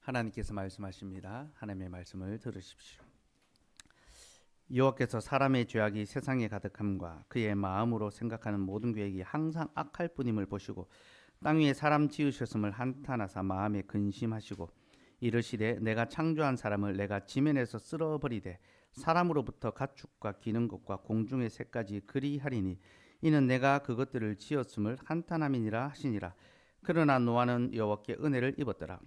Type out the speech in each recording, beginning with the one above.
하나님께서 말씀하십니다. 하나님의 말씀을 들으십시오. 여호와께서 사람의 죄악이 세상에 가득함과 그의 마음으로 생각하는 모든 계획이 항상 악할 뿐임을 보시고 땅 위에 사람 지으셨음을 한탄하사 마음에 근심하시고 이르시되 내가 창조한 사람을 내가 지면에서 쓸어버리되 사람으로부터 가축과 기는 것과 공중의 새까지 그리하리니 이는 내가 그것들을 지었음을 한탄함이니라 하시니라. 그러나 노아는 여호와께 은혜를 입었더라.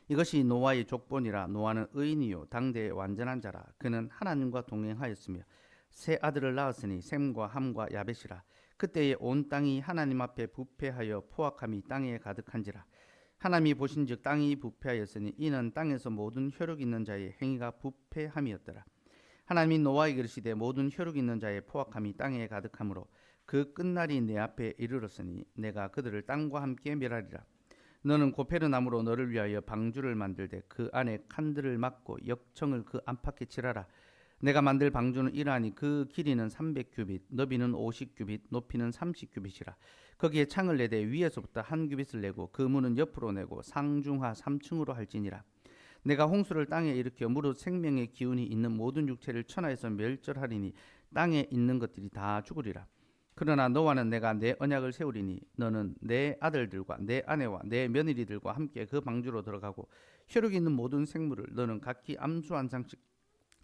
이것이 노아의 족본이라. 노아는 의인이요 당대의 완전한 자라. 그는 하나님과 동행하였으며 세 아들을 낳았으니 셈과 함과 야벳이라. 그때에 온 땅이 하나님 앞에 부패하여 포악함이 땅에 가득한지라. 하나님이 보신즉 땅이 부패하였으니 이는 땅에서 모든 혈육 있는 자의 행위가 부패함이었더라. 하나님이 노아에게 이르시되 모든 혈육 있는 자의 포악함이 땅에 가득하므로 그 끝날이 내 앞에 이르렀으니 내가 그들을 땅과 함께 멸하리라. 너는 고페르나무로 너를 위하여 방주를 만들되 그 안에 칸들을 막고 역청을 그 안팎에 칠하라. 내가 만들 방주는 이러하니 그 길이는 300규빗, 너비는 50규빗, 높이는 30규빗이라. 거기에 창을 내되 위에서부터 한 규빗을 내고 그 문은 옆으로 내고 상중하 3층으로 할지니라. 내가 홍수를 땅에 일으켜 무릇 생명의 기운이 있는 모든 육체를 천하에서 멸절하리니 땅에 있는 것들이 다 죽으리라. 그러나 너와는 내가 내 언약을 세우리니 너는 내 아들들과 내 아내와 내 며느리들과 함께 그 방주로 들어가고 혈육 있는 모든 생물을 너는 각기 암수 한 상씩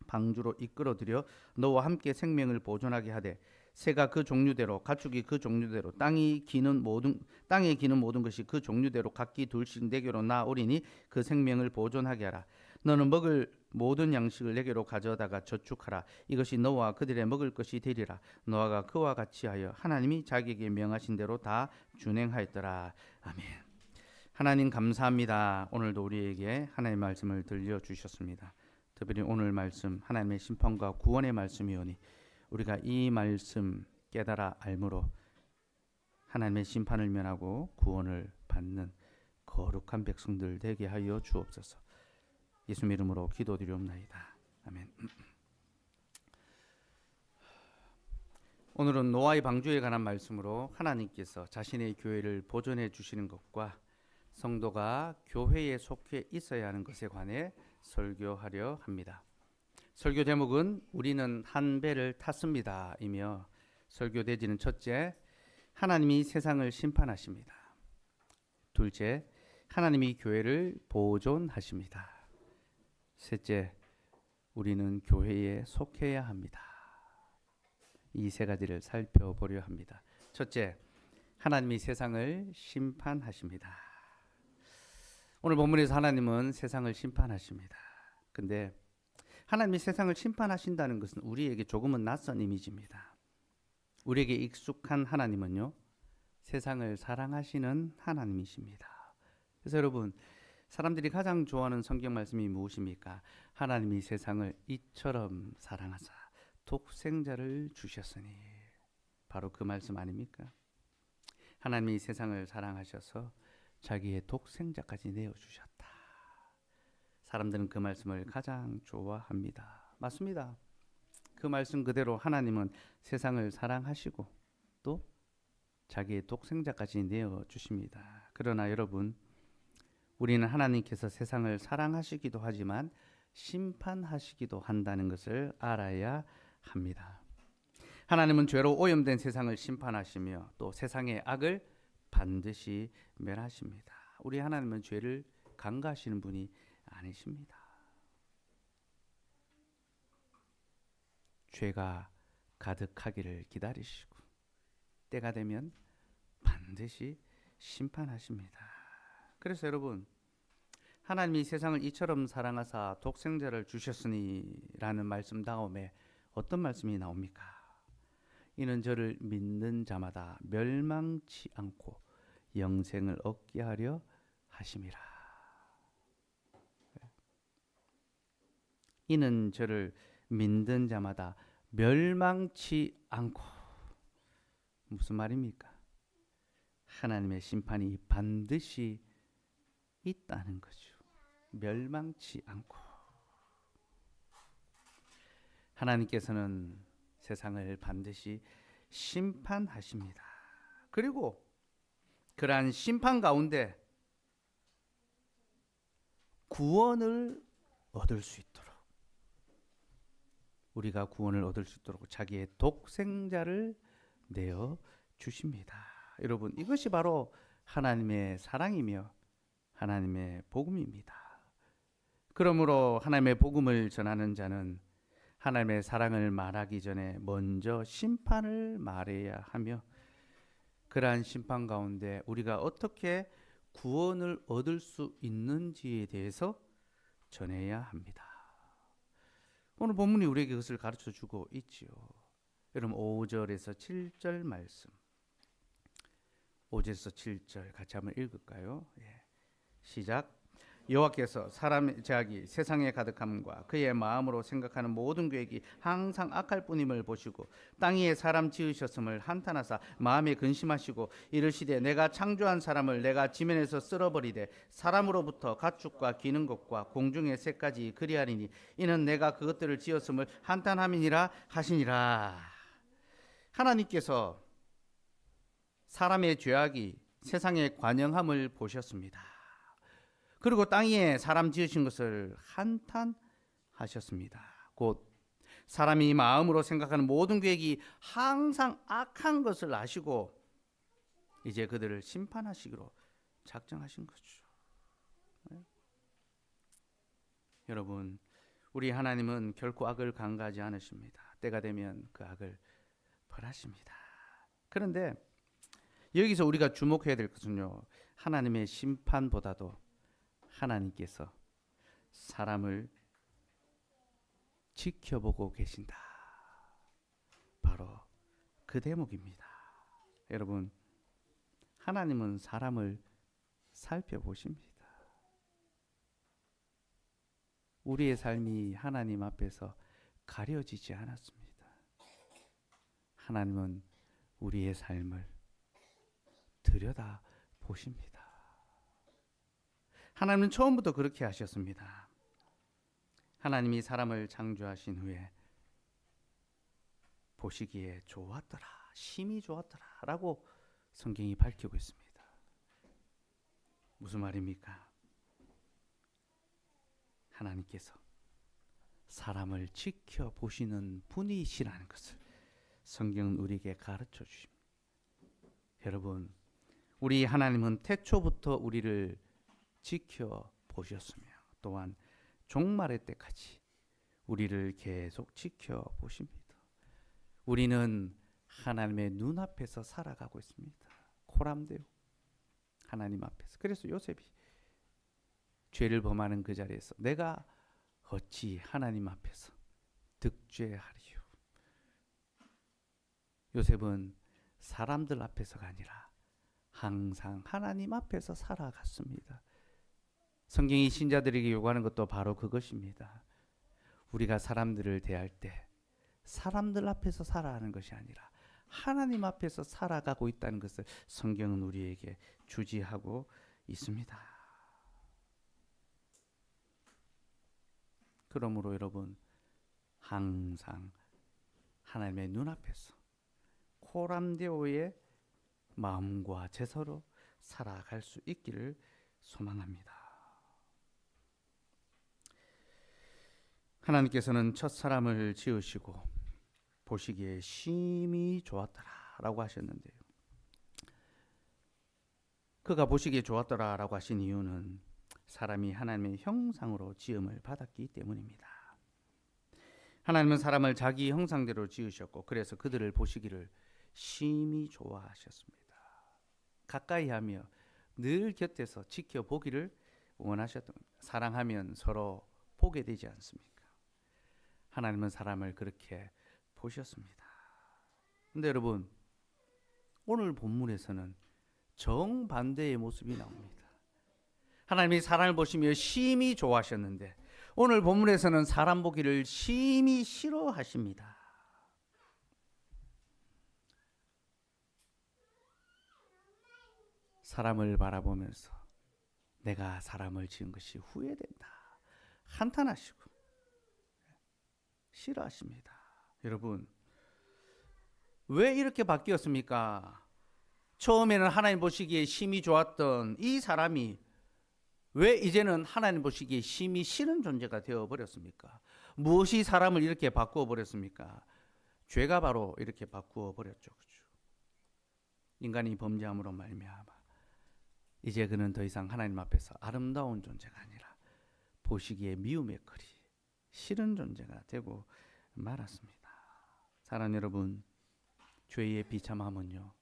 방주로 이끌어들여 너와 함께 생명을 보존하게 하되 새가 그 종류대로 가축이 그 종류대로 땅에 기는 모든 것이 그 종류대로 각기 둘씩 내게로 나오리니 그 생명을 보존하게 하라. 너는 먹을 모든 양식을 내게로 가져다가 저축하라. 이것이 너와 그들의 먹을 것이 되리라. 노아가 그와 같이 하여 하나님이 자기에게 명하신 대로 다 준행하였더라. 아멘. 하나님 감사합니다. 오늘도 우리에게 하나님의 말씀을 들려주셨습니다. 특별히 오늘 말씀 하나님의 심판과 구원의 말씀이오니 우리가 이 말씀 깨달아 알므로 하나님의 심판을 면하고 구원을 받는 거룩한 백성들 되게 하여 주옵소서. 예수님 이름으로 기도드리옵나이다. 아멘. 오늘은 노아의 방주에 관한 말씀으로 하나님께서 자신의 교회를 보존해 주시는 것과 성도가 교회에 속해 있어야 하는 것에 관해 설교하려 합니다. 설교 제목은 우리는 한 배를 탔습니다 이며 설교 대지는 첫째, 하나님이 세상을 심판하십니다. 둘째, 하나님이 교회를 보존하십니다. 셋째, 우리는 교회에 속해야 합니다. 이 세 가지를 살펴보려 합니다. 첫째, 하나님이 세상을 심판하십니다. 오늘 본문에서 하나님은 세상을 심판하십니다. 근데 하나님이 세상을 심판하신다는 것은 우리에게 조금은 낯선 이미지입니다. 우리에게 익숙한 하나님은요, 세상을 사랑하시는 하나님이십니다. 그래서 여러분, 사람들이 가장 좋아하는 성경 말씀이 무엇입니까? 하나님이 세상을 이처럼 사랑하사 독생자를 주셨으니. 바로 그 말씀 아닙니까? 하나님이 세상을 사랑하셔서 자기의 독생자까지 내어주셨다. 사람들은 그 말씀을 가장 좋아합니다. 맞습니다. 그 말씀 그대로 하나님은 세상을 사랑하시고 또 자기의 독생자까지 내어주십니다. 그러나 여러분, 우리는 하나님께서 세상을 사랑하시기도 하지만 심판하시기도 한다는 것을 알아야 합니다. 하나님은 죄로 오염된 세상을 심판하시며 또 세상의 악을 반드시 멸하십니다. 우리 하나님은 죄를 간과하시는 분이 아니십니다. 죄가 가득하기를 기다리시고 때가 되면 반드시 심판하십니다. 그래서 여러분, 하나님이 세상을 이처럼 사랑하사 독생자를 주셨으니 라는 말씀 다음에 어떤 말씀이 나옵니까? 이는 저를 믿는 자마다 멸망치 않고 영생을 얻게 하려 하심이라. 이는 저를 믿는 자마다 멸망치 않고. 무슨 말입니까? 하나님의 심판이 반드시 있다는 거죠. 멸망치 않고. 하나님께서는 세상을 반드시 심판하십니다. 그리고 그러한 심판 가운데 구원을 얻을 수 있도록, 우리가 구원을 얻을 수 있도록 자기의 독생자를 내어 주십니다. 여러분, 이것이 바로 하나님의 사랑이며 하나님의 복음입니다. 그러므로 하나님의 복음을 전하는 자는 하나님의 사랑을 말하기 전에 먼저 심판을 말해야 하며, 그러한 심판 가운데 우리가 어떻게 구원을 얻을 수 있는지에 대해서 전해야 합니다. 오늘 본문이 우리에게 그것을 가르쳐 주고 있지요. 여러분, 5절에서 7절 말씀, 5절에서 7절 같이 한번 읽을까요? 예. 시작. 여호와께서 사람의 죄악이 세상에 가득함과 그의 마음으로 생각하는 모든 계획이 항상 악할 뿐임을 보시고 땅 위에 사람 지으셨음을 한탄하사 마음에 근심하시고 이르시되 내가 창조한 사람을 내가 지면에서 쓸어버리되 사람으로부터 가축과 기는 것과 공중의 새까지 그리하리니 이는 내가 그것들을 지었음을 한탄함이니라 하시니라. 하나님께서 사람의 죄악이 세상에 관영함을 보셨습니다. 그리고 땅 위에 사람 지으신 것을 한탄하셨습니다. 곧 사람이 마음으로 생각하는 모든 계획이 항상 악한 것을 아시고 이제 그들을 심판하시기로 작정하신 거죠. 네? 여러분, 우리 하나님은 결코 악을 간과하지 않으십니다. 때가 되면 그 악을 벌하십니다. 그런데 여기서 우리가 주목해야 될 것은요, 하나님의 심판보다도 하나님께서 사람을 지켜보고 계신다, 바로 그 대목입니다. 여러분, 하나님은 사람을 살펴보십니다. 우리의 삶이 하나님 앞에서 가려지지 않았습니다. 하나님은 우리의 삶을 들여다 보십니다. 하나님은 처음부터 그렇게 하셨습니다. 하나님이 사람을 창조하신 후에 보시기에 좋았더라, 심히 좋았더라 라고 성경이 밝히고 있습니다. 무슨 말입니까? 하나님께서 사람을 지켜보시는 분이시라는 것을 성경은 우리에게 가르쳐 주십니다. 여러분, 우리 하나님은 태초부터 우리를 지켜보셨으며 또한 종말의 때까지 우리를 계속 지켜보십니다. 우리는 하나님의 눈앞에서 살아가고 있습니다. 코람데오, 하나님 앞에서. 그래서 요셉이 죄를 범하는 그 자리에서 내가 어찌 하나님 앞에서 득죄하리요. 요셉은 사람들 앞에서가 아니라 항상 하나님 앞에서 살아갔습니다. 성경이 신자들에게 요구하는 것도 바로 그것입니다. 우리가 사람들을 대할 때 사람들 앞에서 살아가는 것이 아니라 하나님 앞에서 살아가고 있다는 것을 성경은 우리에게 주지하고 있습니다. 그러므로 여러분, 항상 하나님의 눈앞에서 코람데오의 마음과 제서로 살아갈 수 있기를 소망합니다. 하나님께서는 첫 사람을 지으시고 보시기에 심히 좋았더라 라고 하셨는데요, 그가 보시기에 좋았더라 라고 하신 이유는 사람이 하나님의 형상으로 지음을 받았기 때문입니다. 하나님은 사람을 자기 형상대로 지으셨고 그래서 그들을 보시기를 심히 좋아하셨습니다. 가까이 하며 늘 곁에서 지켜보기를 원하셨던 겁니다. 사랑하면 서로 보게 되지 않습니까? 하나님은 사람을 그렇게 보셨습니다. 근데 여러분, 오늘 본문에서는 정반대의 모습이 나옵니다. 하나님이 사람을 보시며 심히 좋아하셨는데 오늘 본문에서는 사람 보기를 심히 싫어하십니다. 사람을 바라보면서 내가 사람을 지은 것이 후회된다, 한탄하시고 싫어하십니다. 여러분, 왜 이렇게 바뀌었습니까? 처음에는 하나님 보시기에 심히 좋았던 이 사람이 왜 이제는 하나님 보시기에 심히 싫은 존재가 되어버렸습니까? 무엇이 사람을 이렇게 바꾸어 버렸습니까? 죄가 바로 이렇게 바꾸어 버렸죠. 그렇죠? 인간이 범죄함으로 말미암아 이제 그는 더 이상 하나님 앞에서 아름다운 존재가 아니라 보시기에 미움의 거리, 싫은 존재가 되고 말았습니다. 사랑하는 여러분, 죄의 비참함은요,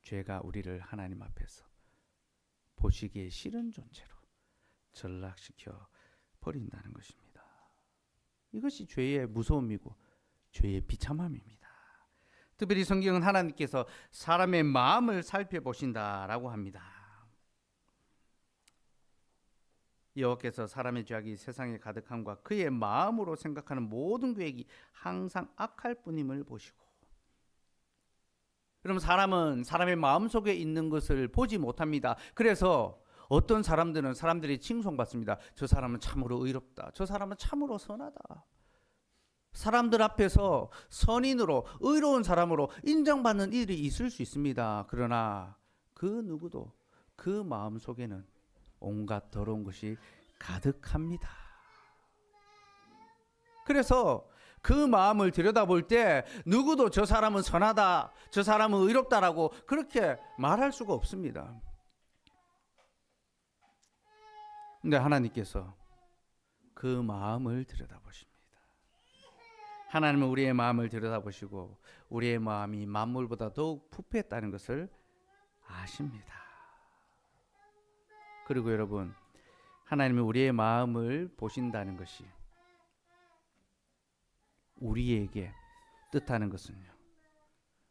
죄가 우리를 하나님 앞에서 보시기에 싫은 존재로 전락시켜 버린다는 것입니다. 이것이 죄의 무서움이고 죄의 비참함입니다. 특별히 성경은 하나님께서 사람의 마음을 살펴보신다라고 합니다. 여호와께서 사람의 죄악이 세상에 가득함과 그의 마음으로 생각하는 모든 계획이 항상 악할 뿐임을 보시고, 그럼 사람은 사람의 마음속에 있는 것을 보지 못합니다. 그래서 어떤 사람들은 사람들이 칭송받습니다. 저 사람은 참으로 의롭다. 저 사람은 참으로 선하다. 사람들 앞에서 선인으로 의로운 사람으로 인정받는 일이 있을 수 있습니다. 그러나 그 누구도 그 마음 속에는 온갖 더러운 것이 가득합니다. 그래서 그 마음을 들여다볼 때 누구도 저 사람은 선하다, 저 사람은 의롭다라고 그렇게 말할 수가 없습니다. 근데 하나님께서 그 마음을 들여다보십니다. 하나님은 우리의 마음을 들여다보시고 우리의 마음이 만물보다 더욱 부패했다는 것을 아십니다. 그리고 여러분, 하나님은 우리의 마음을 보신다는 것이 우리에게 뜻하는 것은요,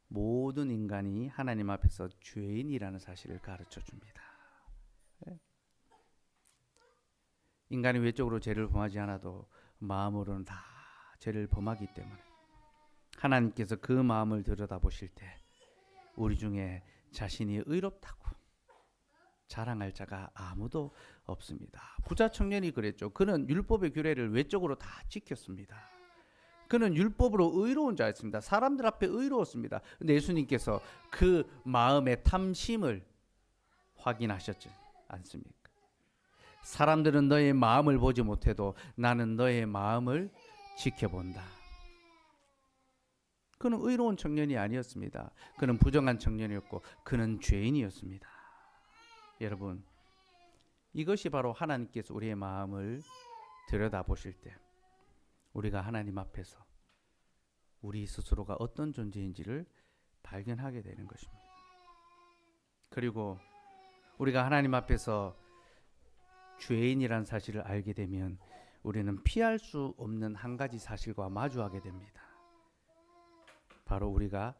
모든 인간이 하나님 앞에서 죄인이라는 사실을 가르쳐 줍니다. 인간이 외적으로 죄를 범하지 않아도 마음으로는 다 죄를 범하기 때문에 하나님께서 그 마음을 들여다보실 때 우리 중에 자신이 의롭다고 자랑할 자가 아무도 없습니다. 부자 청년이 그랬죠. 그는 율법의 규례를 외적으로 다 지켰습니다. 그는 율법으로 의로운 자였습니다. 사람들 앞에 의로웠습니다. 근데 예수님께서 그 마음의 탐심을 확인하셨지 않습니까? 사람들은 너의 마음을 보지 못해도 나는 너의 마음을 지켜본다. 그는 의로운 청년이 아니었습니다. 그는 부정한 청년이었고 그는 죄인이었습니다. 여러분, 이것이 바로 하나님께서 우리의 마음을 들여다보실 때 우리가 하나님 앞에서 우리 스스로가 어떤 존재인지를 발견하게 되는 것입니다. 그리고 우리가 하나님 앞에서 죄인이란 사실을 알게 되면 우리는 피할 수 없는 한 가지 사실과 마주하게 됩니다. 바로 우리가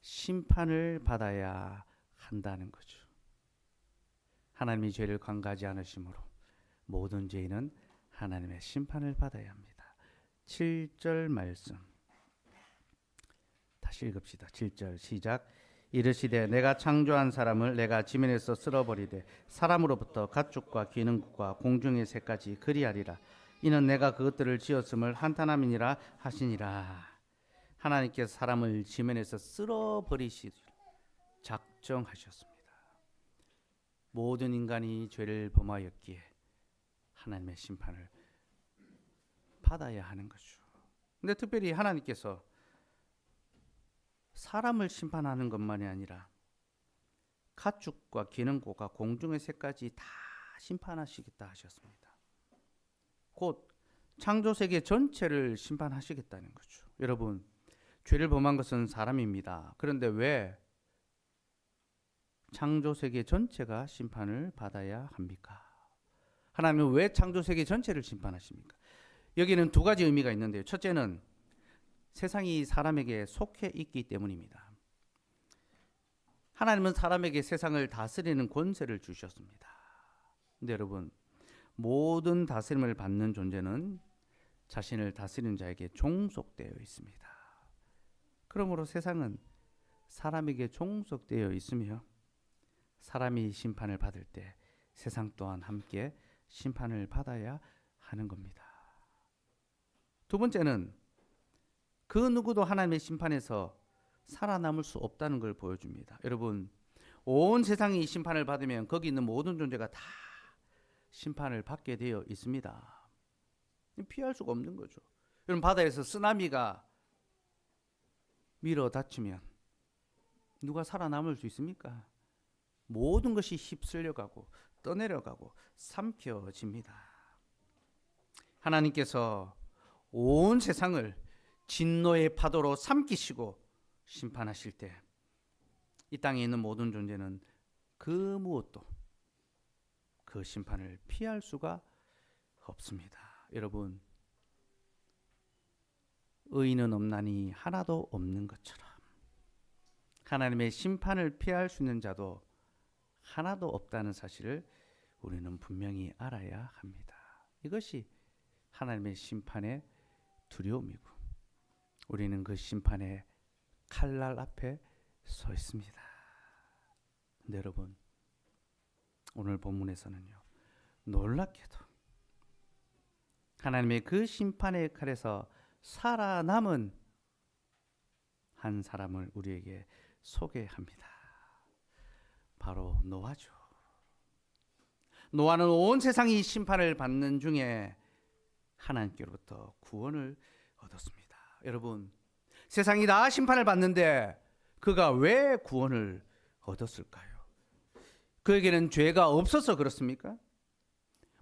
심판을 받아야 한다는 거죠. 하나님이 죄를 관가하지 않으심으로 모든 죄인은 하나님의 심판을 받아야 합니다. 7절 말씀 다시 읽읍시다. 7절 시작. 이르시되 내가 창조한 사람을 내가 지면에서 쓸어버리되 사람으로부터 가축과 기능과 공중의 새까지 그리하리라. 이는 내가 그것들을 지었음을 한탄함이니라 하시니라. 하나님께서 사람을 지면에서 쓸어버리시기를 작정하셨습니다. 모든 인간이 죄를 범하였기에 하나님의 심판을 받아야 하는 거죠. 근데 특별히 하나님께서 사람을 심판하는 것만이 아니라 가축과 기능고가 공중의 새까지 다 심판하시겠다 하셨습니다. 곧 창조세계 전체를 심판하시겠다는 거죠. 여러분, 죄를 범한 것은 사람입니다. 그런데 왜 창조세계 전체가 심판을 받아야 합니까? 하나님은 왜 창조세계 전체를 심판하십니까? 여기는 두 가지 의미가 있는데요. 첫째는 세상이 사람에게 속해 있기 때문입니다. 하나님은 사람에게 세상을 다스리는 권세를 주셨습니다. 근데 여러분, 모든 다스림을 받는 존재는 자신을 다스리는 자에게 종속되어 있습니다. 그러므로 세상은 사람에게 종속되어 있으며 사람이 심판을 받을 때 세상 또한 함께 심판을 받아야 하는 겁니다. 두 번째는 그 누구도 하나님의 심판에서 살아남을 수 없다는 걸 보여줍니다. 여러분, 온 세상이 심판을 받으면 거기 있는 모든 존재가 다 심판을 받게 되어 있습니다. 피할 수가 없는 거죠. 여러분, 바다에서 쓰나미가 밀어 닥치면 누가 살아남을 수 있습니까? 모든 것이 휩쓸려가고 떠내려가고 삼켜집니다. 하나님께서 온 세상을 진노의 파도로 삼키시고 심판하실 때 이 땅에 있는 모든 존재는 그 무엇도 그 심판을 피할 수가 없습니다. 여러분, 의인은 없나니 하나도 없는 것처럼 하나님의 심판을 피할 수 있는 자도 하나도 없다는 사실을 우리는 분명히 알아야 합니다. 이것이 하나님의 심판의 두려움이고 우리는 그 심판의 칼날 앞에 서 있습니다. 근데 여러분, 오늘 본문에서는요, 놀랍게도 하나님의 그 심판의 칼에서 살아남은 한 사람을 우리에게 소개합니다. 바로 노아죠. 노아는 온 세상이 심판을 받는 중에 하나님께로부터 구원을 얻었습니다. 여러분, 세상이 다 심판을 받는데 그가 왜 구원을 얻었을까요? 그에게는 죄가 없어서 그렇습니까?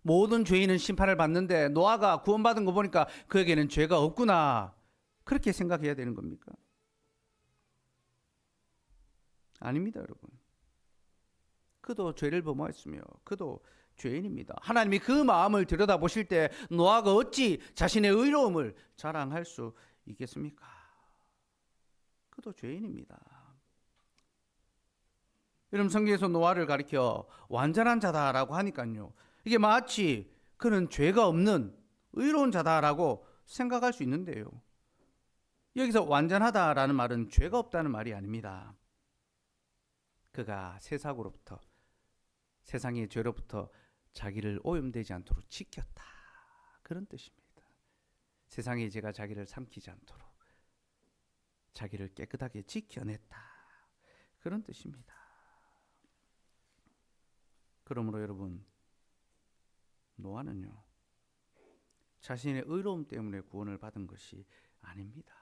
모든 죄인은 심판을 받는데 노아가 구원받은 거 보니까 그에게는 죄가 없구나, 그렇게 생각해야 되는 겁니까? 아닙니다, 여러분. 그도 죄를 범하였으며 그도 죄인입니다. 하나님이 그 마음을 들여다보실 때 노아가 어찌 자신의 의로움을 자랑할 수 있겠습니까? 그도 죄인입니다. 여러분, 성경에서 노아를 가리켜 완전한 자다라고 하니까요, 이게 마치 그는 죄가 없는 의로운 자다라고 생각할 수 있는데요, 여기서 완전하다라는 말은 죄가 없다는 말이 아닙니다. 그가 세상으로부터, 세상의 죄로부터 자기를 오염되지 않도록 지켰다, 그런 뜻입니다. 세상의 죄가 자기를 삼키지 않도록 자기를 깨끗하게 지켜냈다, 그런 뜻입니다. 그러므로 여러분, 노아는요, 자신의 의로움 때문에 구원을 받은 것이 아닙니다.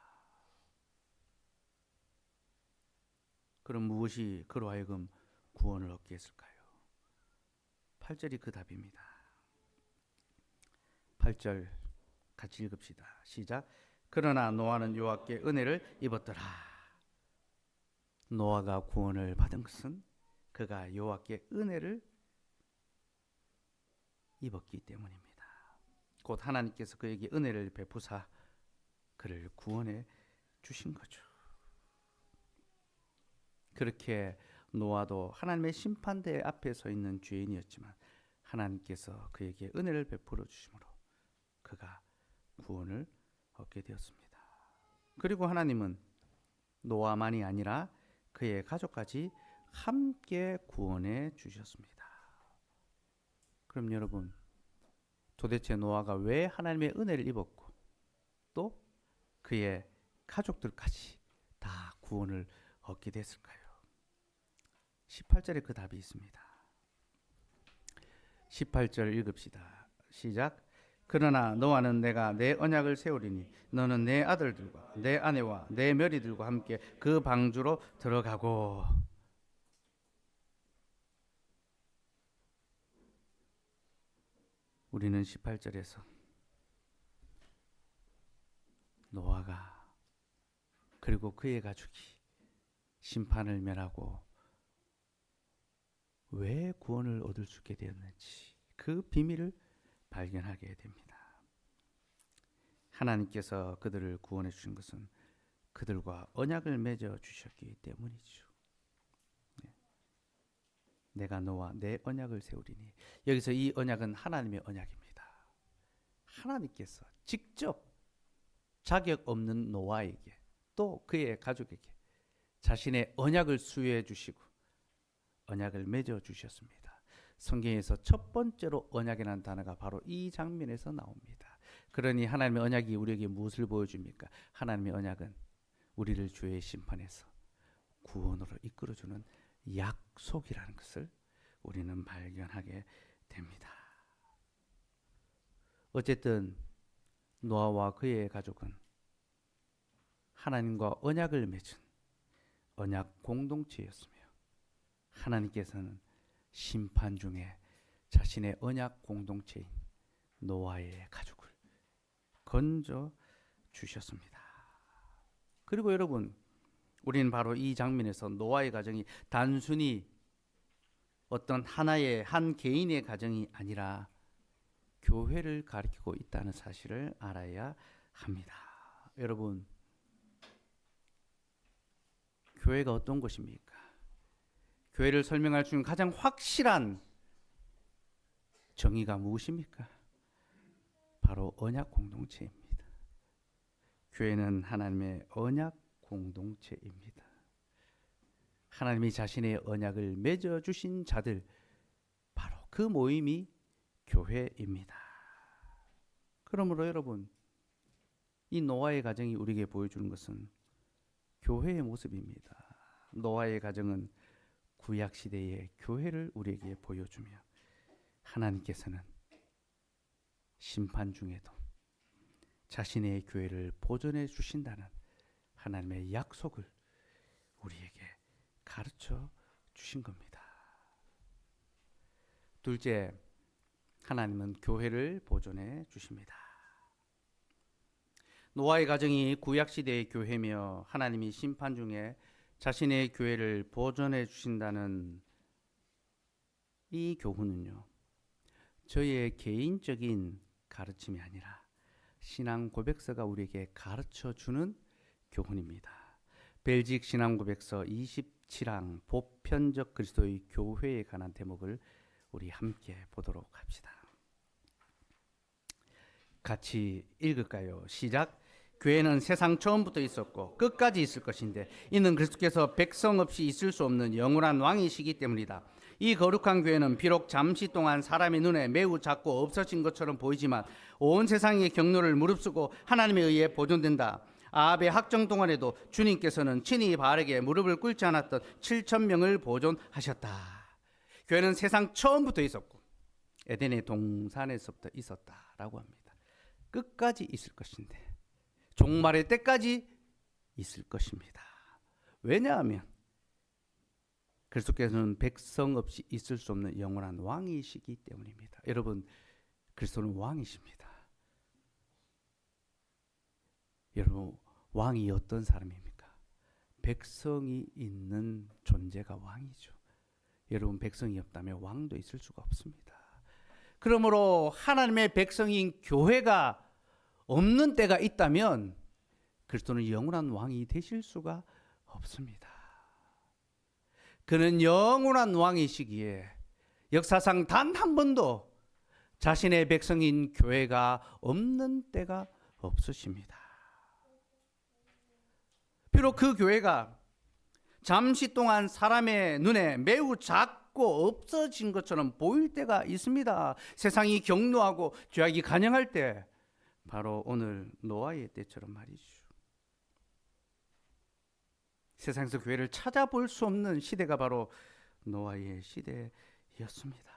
그럼 무엇이 그로 하여금 구원을 얻게 했을까요? 8절이 그 답입니다. 8절 같이 읽읍시다. 시작. 그러나 노아는 여호와께 은혜를 입었더라. 노아가 구원을 받은 것은 그가 여호와께 은혜를 입었기 때문입니다. 곧 하나님께서 그에게 은혜를 베푸사 그를 구원해 주신 거죠. 그렇게 노아도 하나님의 심판대 앞에 서 있는 죄인이었지만 하나님께서 그에게 은혜를 베풀어 주심으로 그가 구원을 얻게 되었습니다. 그리고 하나님은 노아만이 아니라 그의 가족까지 함께 구원해 주셨습니다. 그럼 여러분, 도대체 노아가 왜 하나님의 은혜를 입었고 또 그의 가족들까지 다 구원을 얻게 됐을까요? 18절에 그 답이 있습니다. 18절 읽읍시다. 시작. 그러나 노아는 내가 내 언약을 세우리니 너는 내 아들들과 내 아내와 내 며리들과 함께 그 방주로 들어가고. 우리는 18절에서 노아가 그리고 그의 가족이 심판을 면하고 왜 구원을 얻을 수 있게 되었는지 그 비밀을 발견하게 됩니다. 하나님께서 그들을 구원해 주신 것은 그들과 언약을 맺어 주셨기 때문이죠. 내가 너와 내 언약을 세우리니, 여기서 이 언약은 하나님의 언약입니다. 하나님께서 직접 자격 없는 노아에게 또 그의 가족에게 자신의 언약을 수여해 주시고 언약을 맺어 주셨습니다. 성경에서 첫 번째로 언약이라는 단어가 바로 이 장면에서 나옵니다. 그러니 하나님의 언약이 우리에게 무엇을 보여줍니까? 하나님의 언약은 우리를 죄의 심판에서 구원으로 이끌어주는 약속이라는 것을 우리는 발견하게 됩니다. 어쨌든 노아와 그의 가족은 하나님과 언약을 맺은 언약 공동체였으며 하나님께서는 심판 중에 자신의 언약 공동체인 노아의 가족을 건져 주셨습니다. 그리고 여러분, 우리는 바로 이 장면에서 노아의 가정이 단순히 어떤 하나의 한 개인의 가정이 아니라 교회를 가리키고 있다는 사실을 알아야 합니다. 여러분, 교회가 어떤 것입니까? 교회를 설명할 수 있는 가장 확실한 정의가 무엇입니까? 바로 언약 공동체입니다. 교회는 하나님의 언약 공동체입니다. 하나님이 자신의 언약을 맺어 주신 자들, 바로 그 모임이 교회입니다. 그러므로 여러분, 이 노아의 가정이 우리에게 보여주는 것은 교회의 모습입니다. 노아의 가정은 구약 시대의 교회를 우리에게 보여주며 하나님께서는 심판 중에도 자신의 교회를 보존해 주신다는 하나님의 약속을 우리에게 가르쳐 주신 겁니다. 둘째, 하나님은 교회를 보존해 주십니다. 노아의 가정이 구약시대의 교회며 하나님이 심판 중에 자신의 교회를 보존해 주신다는 이 교훈은요, 저희의 개인적인 가르침이 아니라 신앙 고백서가 우리에게 가르쳐 주는 교훈입니다. 벨직 신앙 고백서 27항 보편적 그리스도의 교회에 관한 대목을 우리 함께 보도록 합시다. 같이 읽을까요? 시작. 교회는 세상 처음부터 있었고 끝까지 있을 것인데 이는 그리스도께서 백성 없이 있을 수 없는 영원한 왕이시기 때문이다. 이 거룩한 교회는 비록 잠시 동안 사람의 눈에 매우 작고 없어진 것처럼 보이지만 온 세상의 경로를 무릅쓰고 하나님에 의해 보존된다. 아합의 학정 동안에도 주님께서는 친히 바알에게 무릎을 꿇지 않았던 7,000명을 보존하셨다. 교회는 세상 처음부터 있었고 에덴의 동산에서부터 있었다라고 합니다. 끝까지 있을 것인데 종말의 때까지 있을 것입니다. 왜냐하면 그리스도께서는 백성 없이 있을 수 없는 영원한 왕이시기 때문입니다. 여러분, 그리스도는 왕이십니다. 여러분, 왕이 어떤 사람입니까? 백성이 있는 존재가 왕이죠. 여러분, 백성이 없다면 왕도 있을 수가 없습니다. 그러므로 하나님의 백성인 교회가 없는 때가 있다면 그리스도는 영원한 왕이 되실 수가 없습니다. 그는 영원한 왕이시기에 역사상 단 한 번도 자신의 백성인 교회가 없는 때가 없으십니다. 비록 그 교회가 잠시 동안 사람의 눈에 매우 작고 없어진 것처럼 보일 때가 있습니다. 세상이 격노하고 죄악이 간영할 때, 바로 오늘 노아의 때처럼 말이죠. 세상에서 교회를 찾아볼 수 없는 시대가 바로 노아의 시대였습니다.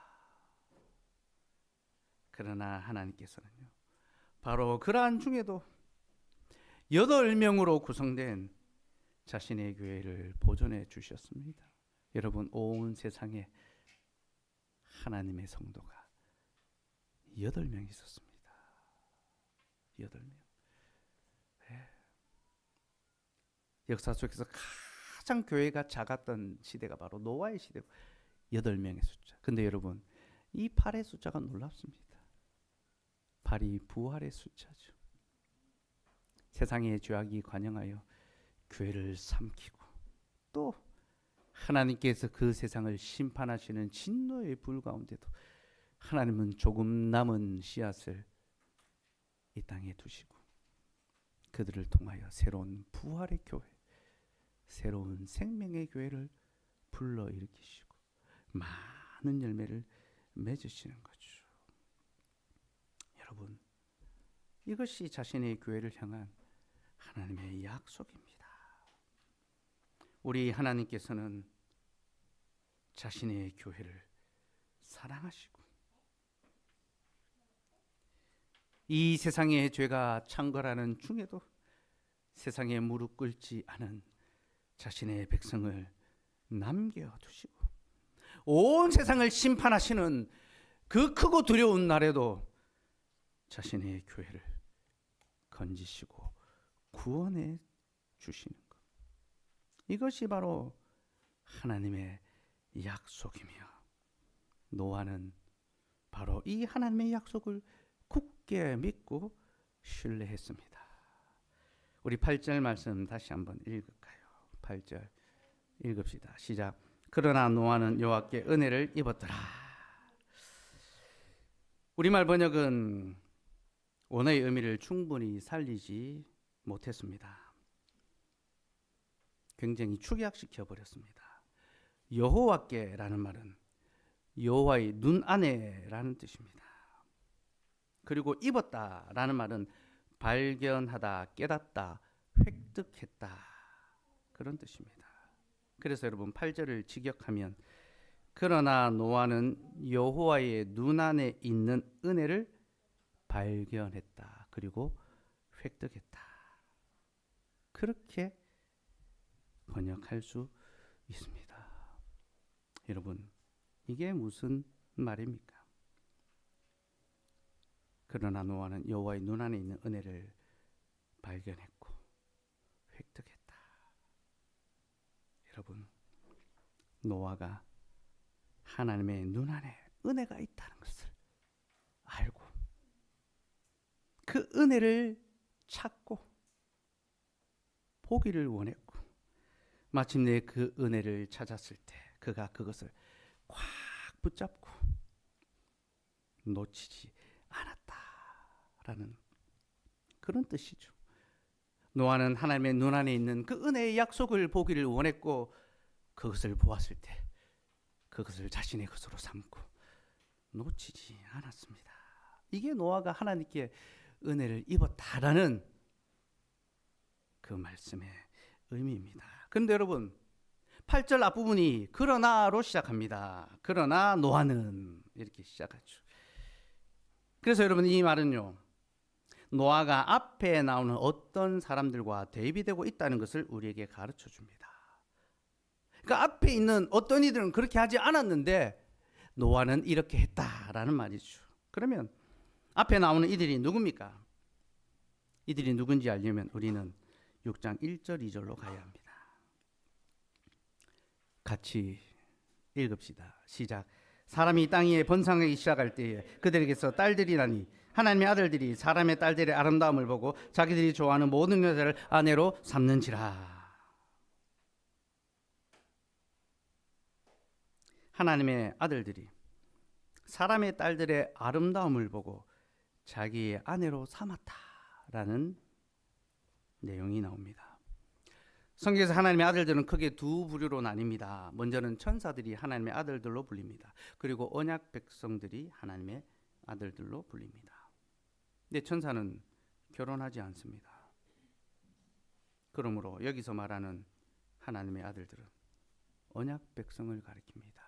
그러나 하나님께서는요, 바로 그러한 중에도 8명으로 구성된 자신의 교회를 보존해 주셨습니다. 여러분, 온 세상에 하나님의 성도가 8명 있었습니다. 8명. 네. 역사 속에서 가장 교회가 작았던 시대가 바로 노아의 시대고 8명의 숫자. 근데 여러분, 이 8의 숫자가 놀랍습니다. 8이 부활의 숫자죠. 세상의 죄악이 관영하여 교회를 삼키고 또 하나님께서 그 세상을 심판하시는 진노의 불 가운데도 하나님은 조금 남은 씨앗을 이 땅에 두시고 그들을 통하여 새로운 부활의 교회, 새로운 생명의 교회를 불러일으키시고 많은 열매를 맺으시는 거죠. 여러분, 이것이 자신의 교회를 향한 하나님의 약속입니다. 우리 하나님께서는 자신의 교회를 사랑하시고 이 세상의 죄가 창궐하는 중에도 세상에 무릎 꿇지 않은 자신의 백성을 남겨두시고 온 세상을 심판하시는 그 크고 두려운 날에도 자신의 교회를 건지시고 구원해 주시는 것, 이것이 바로 하나님의 약속이며 노아는 바로 이 하나님의 약속을 굳게 믿고 신뢰했습니다. 우리 8절 말씀 다시 한번 읽을까요? 8절 읽읍시다. 시작. 그러나 노아는 여호와께 은혜를 입었더라. 우리말 번역은 원어의 의미를 충분히 살리지 못했습니다. 굉장히 축약시켜 버렸습니다. 여호와께라는 말은 여호와의 눈 안에라는 뜻입니다. 그리고 입었다라는 말은 발견하다, 깨닫다, 획득했다, 그런 뜻입니다. 그래서 여러분 8절을 직역하면 그러나 노아는 여호와의 눈 안에 있는 은혜를 발견했다, 그리고 획득했다, 그렇게 번역할 수 있습니다. 여러분, 이게 무슨 말입니까? 그러나 노아는 여호와의 눈 안에 있는 은혜를 발견했고 획득했다. 여러분, 노아가 하나님의 눈 안에 은혜가 있다는 것을 알고 그 은혜를 찾고 보기를 원했고 마침내 그 은혜를 찾았을 때 그가 그것을 꽉 붙잡고 놓치지 않았다라는 그런 뜻이죠. 노아는 하나님의 눈 안에 있는 그 은혜의 약속을 보기를 원했고 그것을 보았을 때 그것을 자신의 것으로 삼고 놓치지 않았습니다. 이게 노아가 하나님께 은혜를 입었다라는 그 말씀의 의미입니다. 그런데 여러분 8절 앞부분이 그러나로 시작합니다. 그러나 노아는 이렇게 시작하죠. 그래서 여러분 이 말은요, 노아가 앞에 나오는 어떤 사람들과 대비되고 있다는 것을 우리에게 가르쳐 줍니다. 그러니까 앞에 있는 어떤 이들은 그렇게 하지 않았는데 노아는 이렇게 했다라는 말이죠. 그러면 앞에 나오는 이들이 누굽니까? 이들이 누군지 알려면 우리는 6장 1절 2절로 가야 합니다. 같이 읽읍시다. 시작. 사람이 땅 위에 번성하기 시작할 때에 그들에게서 딸들이 나니 하나님의 아들들이 사람의 딸들의 아름다움을 보고 자기들이 좋아하는 모든 여자를 아내로 삼는지라. 하나님의 아들들이 사람의 딸들의 아름다움을 보고 자기의 아내로 삼았다라는 내용이 나옵니다. 성경에서 하나님의 아들들은 크게 두 부류로 나뉩니다. 먼저는 천사들이 하나님의 아들들로 불립니다. 그리고 언약 백성들이 하나님의 아들들로 불립니다. 근데 천사는 결혼하지 않습니다. 그러므로 여기서 말하는 하나님의 아들들은 언약 백성을 가리킵니다.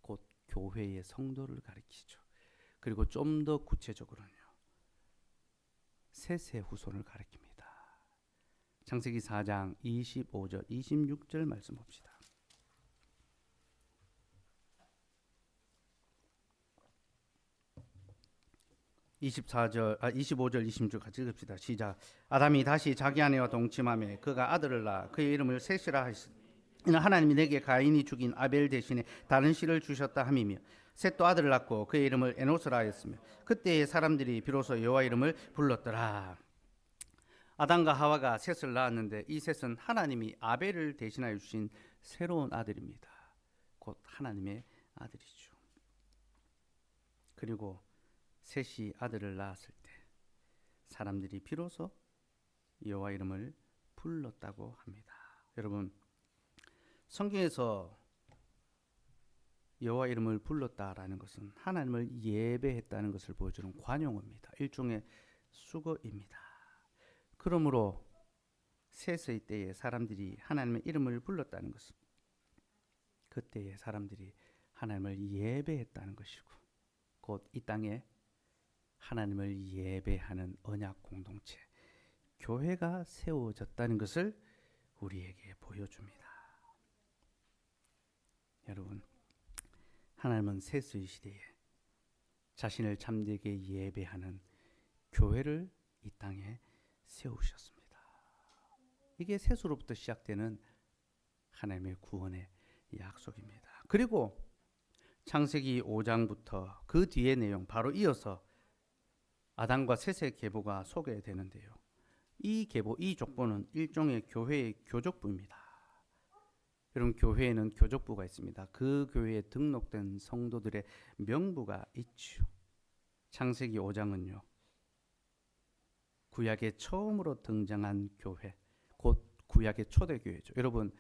곧 교회의 성도를 가리키죠. 그리고 좀 더 구체적으로는요, 셋의 후손을 가리킵니다. 창세기 4장 25절 26절 말씀 봅시다. 25절 26절 같이 읽읍시다. 시작. 아담이 다시 자기 아내와 동침하며 그가 아들을 낳아 그의 이름을 셋이라 하시니 이는 하나님이 내게 가인이 죽인 아벨 대신에 다른 씨를 주셨다 함이며 셋도 아들을 낳고 그의 이름을 에노스라 하였으며 그때의 사람들이 비로소 여호와 이름을 불렀더라. 아담과 하와가 셋을 낳았는데 이 셋은 하나님이 아벨을 대신하여 주신 새로운 아들입니다. 곧 하나님의 아들이죠. 그리고 셋이 아들을 낳았을 때 사람들이 비로소 여호와 이름을 불렀다고 합니다. 여러분, 성경에서 여호와 이름을 불렀다라는 것은 하나님을 예배했다는 것을 보여주는 관용어입니다. 일종의 수거입니다. 그러므로 셋의 때에 사람들이 하나님의 이름을 불렀다는 것은 그때의 사람들이 하나님을 예배했다는 것이고 곧 이 땅에 하나님을 예배하는 언약 공동체, 교회가 세워졌다는 것을 우리에게 보여줍니다. 여러분, 하나님은 세수의 시대에 자신을 참되게 예배하는 교회를 이 땅에 세우셨습니다. 이게 세수로부터 시작되는 하나님의 구원의 약속입니다. 그리고 창세기 5장부터 그 뒤의 내용 바로 이어서 아담과 셋의 계보가 소개되는데요. 이 계보, 이 족보는 일종의 교회의 교족부입니다. 여러분, 교회에는 교족부가 있습니다. 그 교회에 등록된 성도들의 명부가 있죠. 창세기 5장은요, 구약에 처음으로 등장한 교회, 곧 구약의 초대교회죠. 여러분,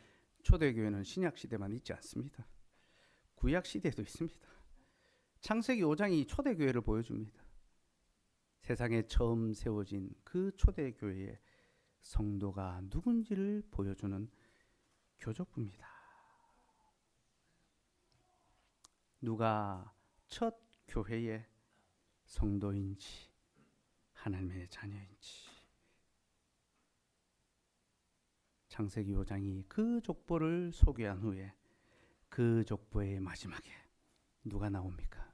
초대교회는 신약시대만 있지 않습니다. 구약시대도 있습니다. 창세기 5장이 초대교회를 보여줍니다. 세상에 처음 세워진 그 초대교회의 성도가 누군지를 보여주는 교족부입니다. 누가 첫 교회의 성도인지 하나님의 자녀인지 창세기 5장이 그 족보를 소개한 후에 그 족보의 마지막에 누가 나옵니까?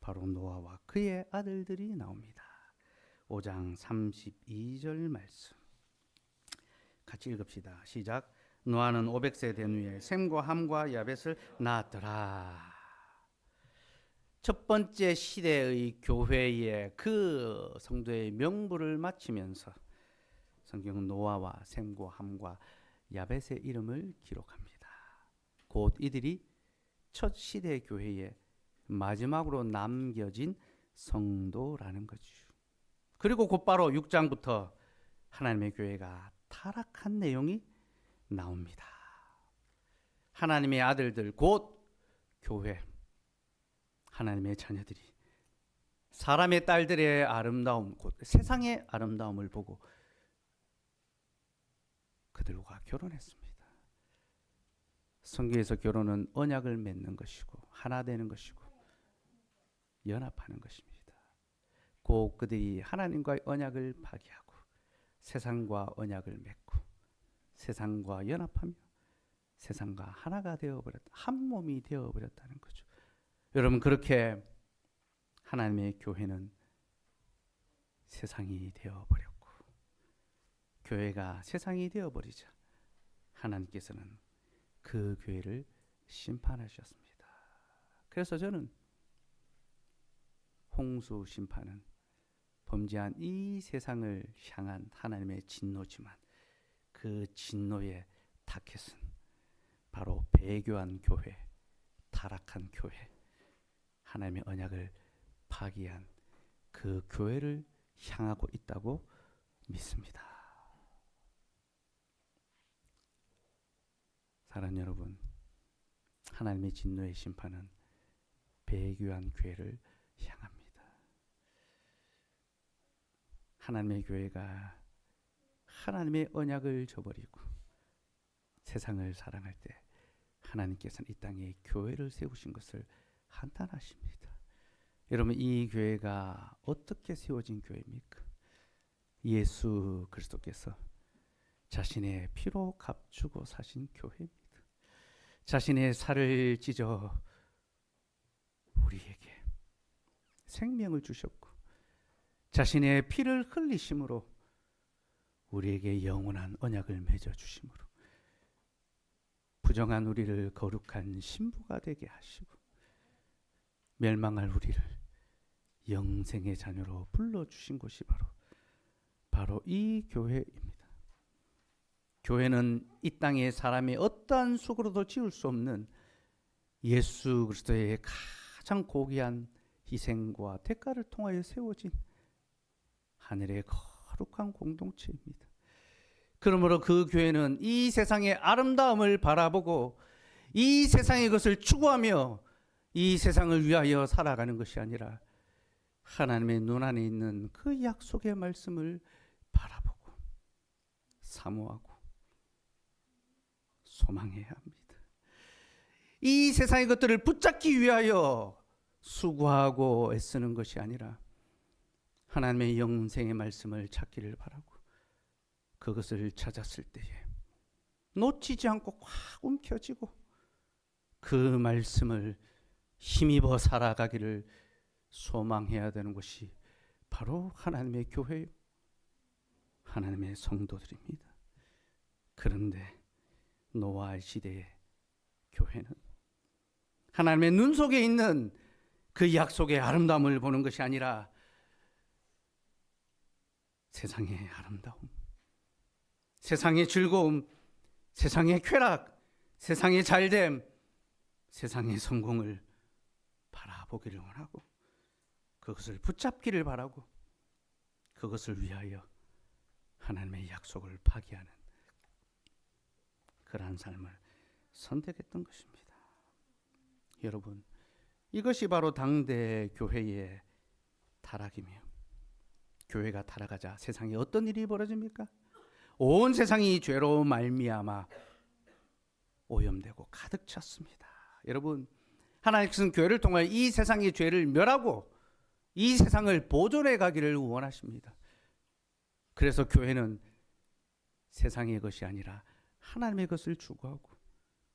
바로 노아와 그의 아들들이 나옵니다. 5장 32절 말씀 같이 읽읍시다. 시작. 노아는 500세 된 후에 셈과 함과 야벳을 낳았더라. 첫 번째 시대의 교회의 그 성도의 명부를 마치면서 성경은 노아와 셈과 함과 야벳의 이름을 기록합니다. 곧 이들이 첫 시대 교회의 마지막으로 남겨진 성도라는 거죠. 그리고 곧바로 6장부터 하나님의 교회가 타락한 내용이 나옵니다. 하나님의 아들들 곧 교회, 하나님의 자녀들이 사람의 딸들의 아름다움, 곧 세상의 아름다움을 보고 그들과 결혼했습니다. 성경에서 결혼은 언약을 맺는 것이고 하나 되는 것이고 연합하는 것입니다. 곧 그들이 하나님과의 언약을 파기하고 세상과 언약을 맺고 세상과 연합하며 세상과 하나가 되어버렸다. 한 몸이 되어버렸다는 거죠. 여러분, 그렇게 하나님의 교회는 세상이 되어버렸고 교회가 세상이 되어버리자 하나님께서는 그 교회를 심판하셨습니다. 그래서 저는 홍수 심판은 범죄한 이 세상을 향한 하나님의 진노지만 그 진노의 타켓은 바로 배교한 교회, 타락한 교회, 하나님의 언약을 파기한 그 교회를 향하고 있다고 믿습니다. 사랑하는 여러분, 하나님의 진노의 심판은 배교한 교회를 향합니다. 하나님의 교회가 하나님의 언약을 저버리고 세상을 사랑할 때 하나님께서는 이 땅에 교회를 세우신 것을 한탄하십니다. 여러분, 이 교회가 어떻게 세워진 교회입니까? 예수 그리스도께서 자신의 피로 값주고 사신 교회입니다. 자신의 살을 찢어 우리에게 생명을 주셨고 자신의 피를 흘리심으로 우리에게 영원한 언약을 맺어 주심으로 부정한 우리를 거룩한 신부가 되게 하시고 멸망할 우리를 영생의 자녀로 불러주신 곳이 바로 이 교회입니다. 교회는 이 땅에 사람이 어떠한 수고로도 지을 수 없는 예수 그리스도의 가장 고귀한 희생과 대가를 통하여 세워진 하늘의 거룩한 공동체입니다. 그러므로 그 교회는 이 세상의 아름다움을 바라보고 이 세상의 것을 추구하며 이 세상을 위하여 살아가는 것이 아니라 하나님의 눈 안에 있는 그 약속의 말씀을 바라보고 사모하고 소망해야 합니다. 이 세상의 것들을 붙잡기 위하여 수고하고 애쓰는 것이 아니라 하나님의 영생의 말씀을 찾기를 바라고 그것을 찾았을 때에 놓치지 않고 확 움켜쥐고 그 말씀을 힘입어 살아가기를 소망해야 되는 것이 바로 하나님의 교회요, 하나님의 성도들입니다. 그런데 노아 시대의 교회는 하나님의 눈 속에 있는 그 약속의 아름다움을 보는 것이 아니라 세상의 아름다움, 세상의 즐거움, 세상의 쾌락, 세상의 잘됨, 세상의 성공을 바라보기를 원하고 그것을 붙잡기를 바라고 그것을 위하여 하나님의 약속을 파기하는 그러한 삶을 선택했던 것입니다. 여러분, 이것이 바로 당대 교회의 타락이며, 교회가 타락하자 세상에 어떤 일이 벌어집니까? 온 세상이 죄로 말미암아 오염되고 가득 찼습니다. 여러분, 하나님께서는 교회를 통하여 이 세상의 죄를 멸하고 이 세상을 보존해 가기를 원하십니다. 그래서 교회는 세상의 것이 아니라 하나님의 것을 추구하고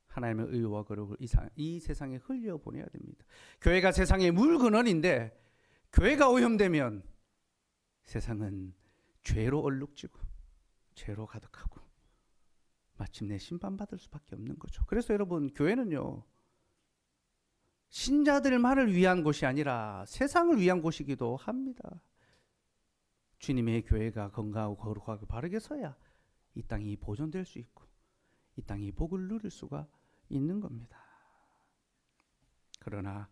하나님의 의와 거룩을 이 세상에 흘려보내야 됩니다. 교회가 세상의 물근원인데 교회가 오염되면 세상은 죄로 얼룩지고 죄로 가득하고 마침내 심판받을 수밖에 없는 거죠. 그래서 여러분, 교회는요, 신자들만을 위한 곳이 아니라 세상을 위한 곳이기도 합니다. 주님의 교회가 건강하고 거룩하고 바르게 서야 이 땅이 보존될 수 있고 이 땅이 복을 누릴 수가 있는 겁니다. 그러나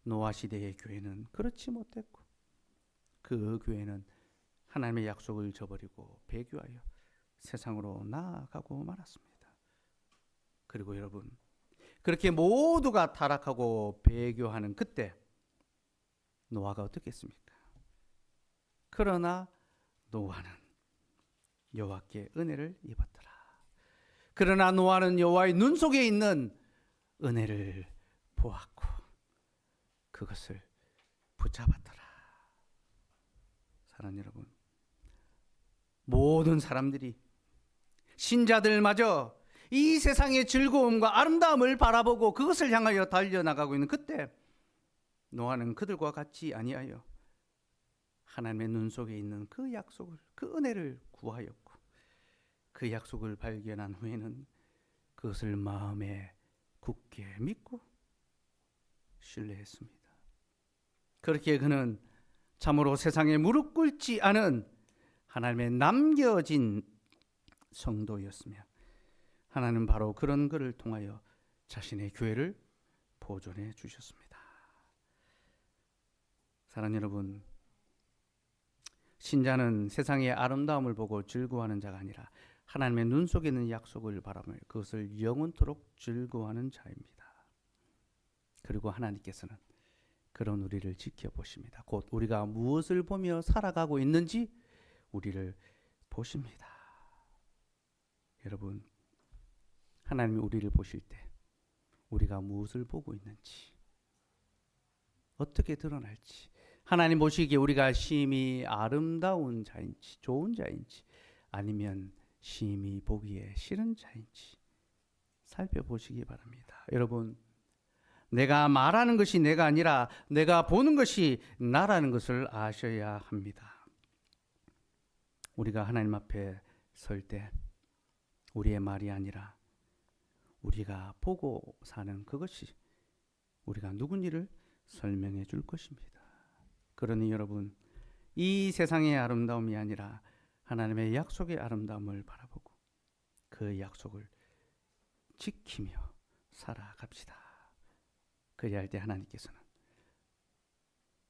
노아 시대의 교회는 그렇지 못했고 그 교회는 하나님의 약속을 저버리고 배교하여 세상으로 나아가고 말았습니다. 그리고 여러분, 그렇게 모두가 타락하고 배교하는 그때 노아가 어떻게 했습니까? 그러나 노아는 여호와께 은혜를 입었더라. 그러나 노아는 여호와의 눈 속에 있는 은혜를 보았고 그것을 붙잡았더라. 사랑하는 여러분, 모든 사람들이, 신자들마저 이 세상의 즐거움과 아름다움을 바라보고 그것을 향하여 달려나가고 있는 그때 노아는 그들과 같이 아니하여 하나님의 눈 속에 있는 그 약속을, 그 은혜를 구하였고 그 약속을 발견한 후에는 그것을 마음에 굳게 믿고 신뢰했습니다. 그렇게 그는 참으로 세상에 무릎 꿇지 않은 하나님의 남겨진 성도였으며 하나님은 바로 그런 그를 통하여 자신의 교회를 보존해 주셨습니다. 사랑하는 여러분, 신자는 세상의 아름다움을 보고 즐거워하는 자가 아니라 하나님의 눈 속에 있는 약속을 바라며 그것을 영원토록 즐거워하는 자입니다. 그리고 하나님께서는 그런 우리를 지켜보십니다. 곧 우리가 무엇을 보며 살아가고 있는지 우리를 보십니다. 여러분, 하나님이 우리를 보실 때 우리가 무엇을 보고 있는지, 어떻게 드러날지, 하나님 보시기에 우리가 심히 아름다운 자인지 좋은 자인지 아니면 심히 보기에 싫은 자인지 살펴보시기 바랍니다. 여러분, 내가 말하는 것이 내가 아니라 내가 보는 것이 나라는 것을 아셔야 합니다. 우리가 하나님 앞에 설 때 우리의 말이 아니라 우리가 보고 사는 그것이 우리가 누군지를 설명해 줄 것입니다. 그러니 여러분, 이 세상의 아름다움이 아니라 하나님의 약속의 아름다움을 바라보고 그 약속을 지키며 살아갑시다. 그리할 때 하나님께서는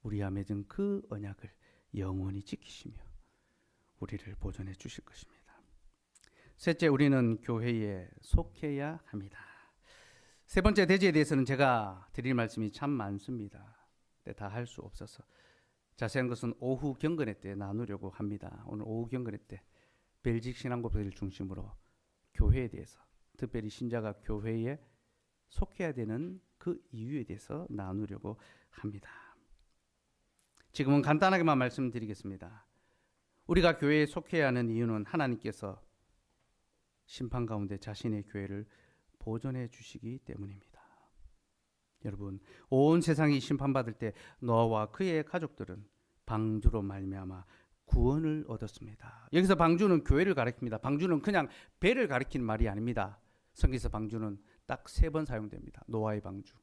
우리와 맺은 그 언약을 영원히 지키시며 우리를 보존해 주실 것입니다. 셋째, 우리는 교회에 속해야 합니다. 세 번째 대지에 대해서는 제가 드릴 말씀이 참 많습니다. 다 할 수 없어서 자세한 것은 오후 경건회 때 나누려고 합니다. 오늘 오후 경건회 때 벨직 신앙고백을 중심으로 교회에 대해서, 특별히 신자가 교회에 속해야 되는 그 이유에 대해서 나누려고 합니다. 지금은 간단하게만 말씀드리겠습니다. 우리가 교회에 속해야 하는 이유는 하나님께서 심판 가운데 자신의 교회를 보존해 주시기 때문입니다. 여러분, 온 세상이 심판받을 때 노아와 그의 가족들은 방주로 말미암아 구원을 얻었습니다. 여기서 방주는 교회를 가리킵니다. 방주는 그냥 배를 가리키는 말이 아닙니다. 성경에서 방주는 딱 3번 사용됩니다. 노아의 방주,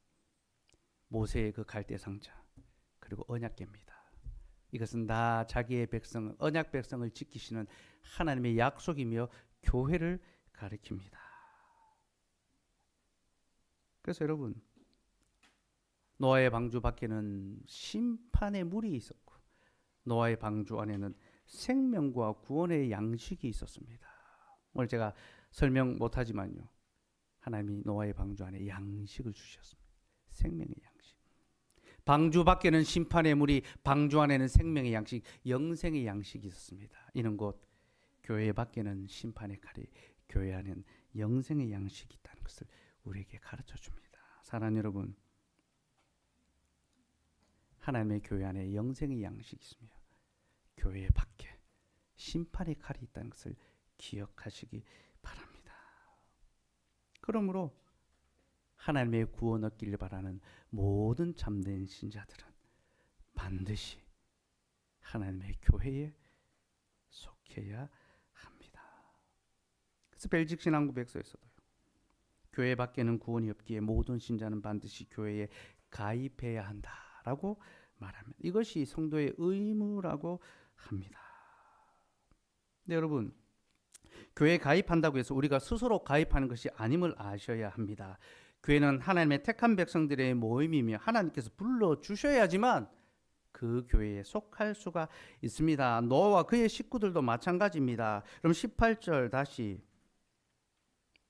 모세의 그 갈대 상자, 그리고 언약궤입니다. 이것은 다 자기의 백성, 언약 백성을 지키시는 하나님의 약속이며 교회를 가리킵니다. 그래서 여러분, 노아의 방주 밖에는 심판의 물이 있었고 노아의 방주 안에는 생명과 구원의 양식이 있었습니다. 오늘 제가 설명 못하지만요, 하나님이 노아의 방주 안에 양식을 주셨습니다. 생명의 양식. 방주 밖에는 심판의 물이, 방주 안에는 생명의 양식, 영생의 양식이 있었습니다. 이는 곧 교회 밖에는 심판의 칼이, 교회 안에는 영생의 양식이 있다는 것을 우리에게 가르쳐 줍니다. 사랑하는 여러분, 하나님의 교회 안에 영생의 양식이 있으며 교회 밖에 심판의 칼이 있다는 것을 기억하시기 바랍니다. 그러므로 하나님의 구원 얻기를 바라는 모든 참된 신자들은 반드시 하나님의 교회에 속해야 합니다. 그래서 벨직 신앙고백서에서도요, 교회 밖에는 구원이 없기에 모든 신자는 반드시 교회에 가입해야 한다라고 말합니다. 이것이 성도의 의무라고 합니다. 네, 여러분, 교회에 가입한다고 해서 우리가 스스로 가입하는 것이 아님을 아셔야 합니다. 교회는 하나님의 택한 백성들의 모임이며 하나님께서 불러주셔야지만 그 교회에 속할 수가 있습니다. 노아와 그의 식구들도 마찬가지입니다. 그럼 18절 다시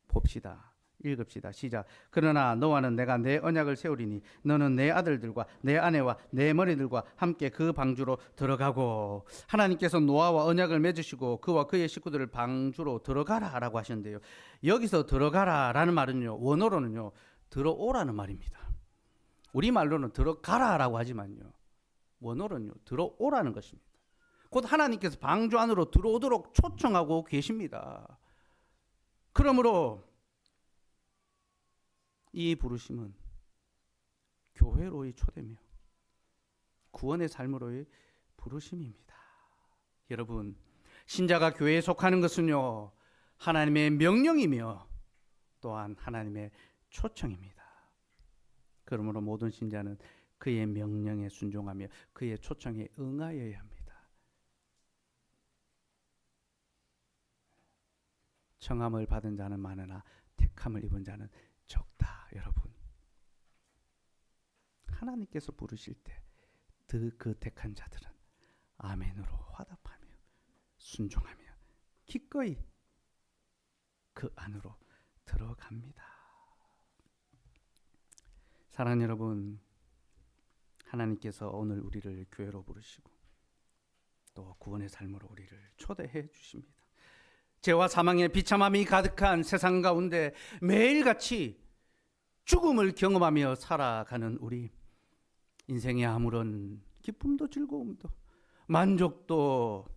봅시다. 읽읍시다. 시작. 그러나 너와는 내가 내 언약을 세우리니 너는 내 아들들과 내 아내와 내 머리들과 함께 그 방주로 들어가고. 하나님께서 노아와 언약을 맺으시고 그와 그의 식구들을 방주로 들어가라 라고 하셨는데요, 여기서 들어가라 라는 말은요, 원어로는요 들어오라는 말입니다. 우리말로는 들어가라 라고 하지만요, 원어로는요 들어오라는 것입니다. 곧 하나님께서 방주 안으로 들어오도록 초청하고 계십니다. 그러므로 이 부르심은 교회로의 초대며 구원의 삶으로의 부르심입니다. 여러분, 신자가 교회에 속하는 것은요, 하나님의 명령이며 또한 하나님의 초청입니다. 그러므로 모든 신자는 그의 명령에 순종하며 그의 초청에 응하여야 합니다. 청함을 받은 자는 많으나 택함을 입은 자는 적다. 여러분, 하나님께서 부르실 때 그 택한 자들은 아멘으로 화답하며 순종하며 기꺼이 그 안으로 들어갑니다. 사랑하는 여러분, 하나님께서 오늘 우리를 교회로 부르시고 또 구원의 삶으로 우리를 초대해 주십니다. 죄와 사망의 비참함이 가득한 세상 가운데 매일같이 죽음을 경험하며 살아가는 우리, 인생에 아무런 기쁨도 즐거움도 만족도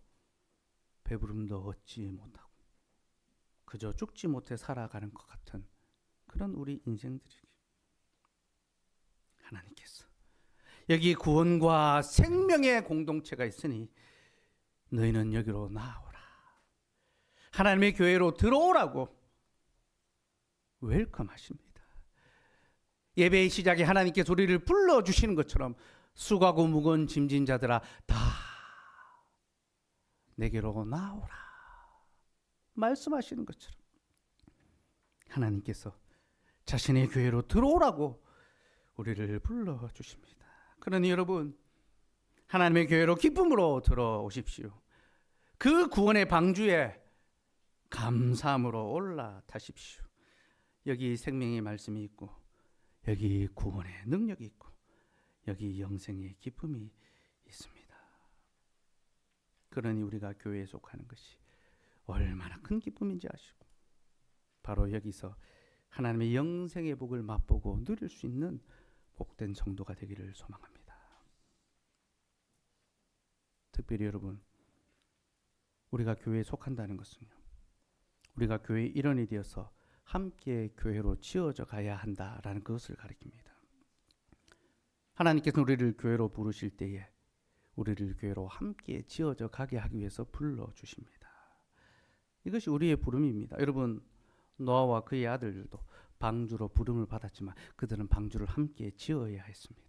배부름도 얻지 못하고 그저 죽지 못해 살아가는 것 같은 그런 우리 인생들에게 하나님께서 여기 구원과 생명의 공동체가 있으니 너희는 여기로 나오라, 하나님의 교회로 들어오라고 웰컴하십니다. 예배의 시작에 하나님께서 우리를 불러주시는 것처럼 수고하고 무거운 짐진 자들아 다 내게로 나오라 말씀하시는 것처럼 하나님께서 자신의 교회로 들어오라고 우리를 불러주십니다. 그러니 여러분, 하나님의 교회로 기쁨으로 들어오십시오. 그 구원의 방주에 감사함으로 올라타십시오. 여기 생명의 말씀이 있고 여기 구원의 능력이 있고 여기 영생의 기쁨이 있습니다. 그러니 우리가 교회에 속하는 것이 얼마나 큰 기쁨인지 아시고 바로 여기서 하나님의 영생의 복을 맛보고 누릴 수 있는 복된 성도가 되기를 소망합니다. 특별히 여러분, 우리가 교회에 속한다는 것은요, 우리가 교회의 일원이 되어서 함께 교회로 지어져 가야 한다라는 것을 가리킵니다. 하나님께서 우리를 교회로 부르실 때에 우리를 교회로 함께 지어져 가게 하기 위해서 불러주십니다. 이것이 우리의 부름입니다. 여러분, 노아와 그의 아들들도 방주로 부름을 받았지만 그들은 방주를 함께 지어야 했습니다.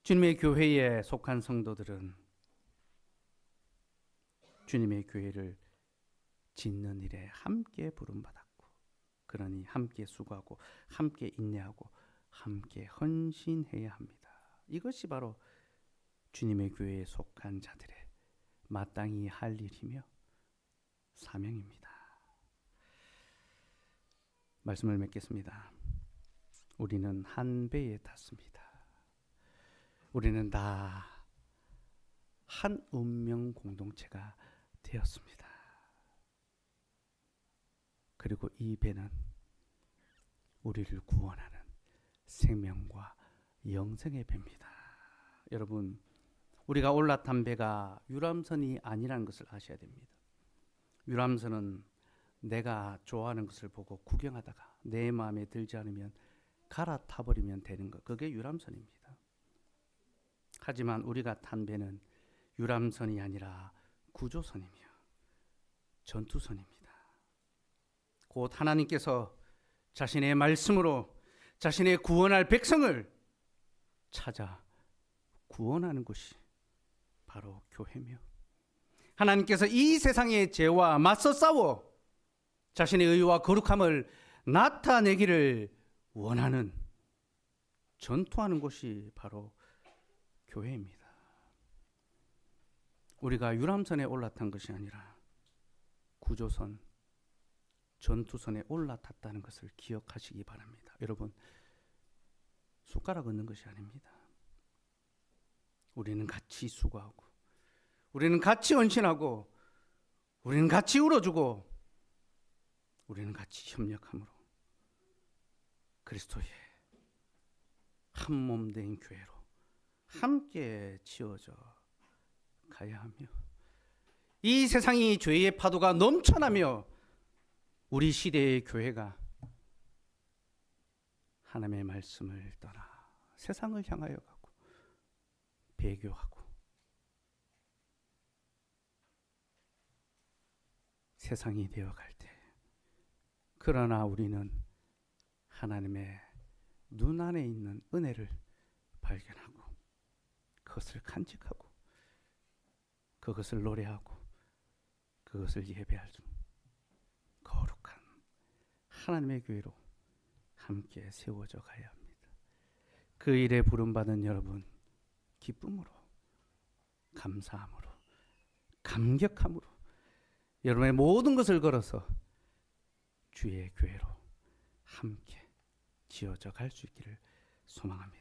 주님의 교회에 속한 성도들은 주님의 교회를 짓는 일에 함께 부름받았고, 그러니 함께 수고하고 함께 인내하고 함께 헌신해야 합니다. 이것이 바로 주님의 교회에 속한 자들의 마땅히 할 일이며 사명입니다. 말씀을 맺겠습니다. 우리는 한 배에 탔습니다. 우리는 다 한 운명 공동체가 되었습니다. 그리고 이 배는 우리를 구원하는 생명과 영생의 배입니다. 여러분, 우리가 올라탄 배가 유람선이 아니라는 것을 아셔야 됩니다. 유람선은 내가 좋아하는 것을 보고 구경하다가 내 마음에 들지 않으면 갈아타버리면 되는 것, 그게 유람선입니다. 하지만 우리가 탄 배는 유람선이 아니라 구조선이며 전투선입니다. 곧 하나님께서 자신의 말씀으로 자신의 구원할 백성을 찾아 구원하는 곳이 바로 교회며, 하나님께서 이 세상의 죄와 맞서 싸워 자신의 의와 거룩함을 나타내기를 원하는, 전투하는 곳이 바로 교회입니다. 우리가 유람선에 올라탄 것이 아니라 구조선, 전투선에 올라탔다는 것을 기억하시기 바랍니다. 여러분, 숟가락 얹는 것이 아닙니다. 우리는 같이 수고하고, 우리는 같이 헌신하고, 우리는 같이 울어주고, 우리는 같이 협력함으로 그리스도의 한 몸 된 교회로 함께 지어져 가야 하며, 이 세상이 죄의 파도가 넘쳐나며 우리 시대의 교회가 하나님의 말씀을 떠나 세상을 향하여 가고 배교하고 세상이 되어갈 때, 그러나 우리는 하나님의 눈 안에 있는 은혜를 발견하고 그것을 간직하고 그것을 노래하고 그것을 예배할 중 거룩한 하나님의 교회로 함께 세워져 가야 합니다. 그 일에 부름받은 여러분, 기쁨으로, 감사함으로, 감격함으로 여러분의 모든 것을 걸어서 주의 교회로 함께 지어져 갈 수 있기를 소망합니다.